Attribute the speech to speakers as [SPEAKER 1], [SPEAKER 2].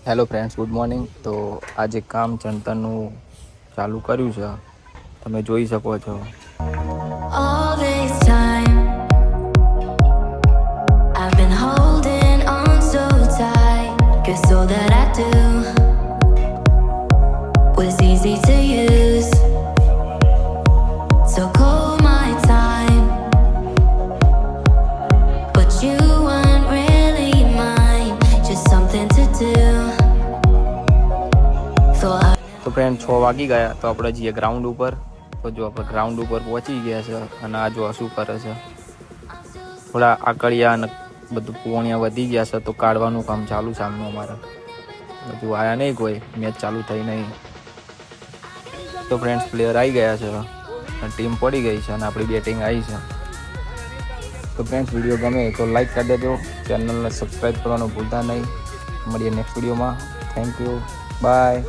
[SPEAKER 1] Hello friends, good morning. તો આજે કામ ચણતરનું ચાલુ કર્યું છે, તમે જોઈ શકો છો.
[SPEAKER 2] All this time I've been holding on so tight, 'cause all that I do was easy to use. So call my time, but you weren't really mine, just something to do.
[SPEAKER 1] તો friend 6 વાગી ગયા તો આપણે જઈએ ground ઉપર. તો જો આપણે ગ્રાઉન્ડ ઉપર પહોંચી ગયા છે અને આ જો શું કરે છે, થોડા આકડિયા અને બધું પોણિયા વધી ગયા છે તો કાઢવાનું કામ ચાલુ છે આમનું અમારે. હજુ આયા નહીં, કોઈ મેચ ચાલુ થઈ નહીં. તો ફ્રેન્ડ્સ પ્લેયર આવી ગયા છે, ટીમ પડી ગઈ છે અને આપણી બેટિંગ આવી છે. તો ફ્રેન્ડ્સ વિડીયો ગમે તો લાઈક કરી દેજો, ચેનલને સબસ્ક્રાઈબ કરવાનું ભૂલતા નહીં. મળીએ નેક્સ્ટ વિડીયોમાં. Thank you, by.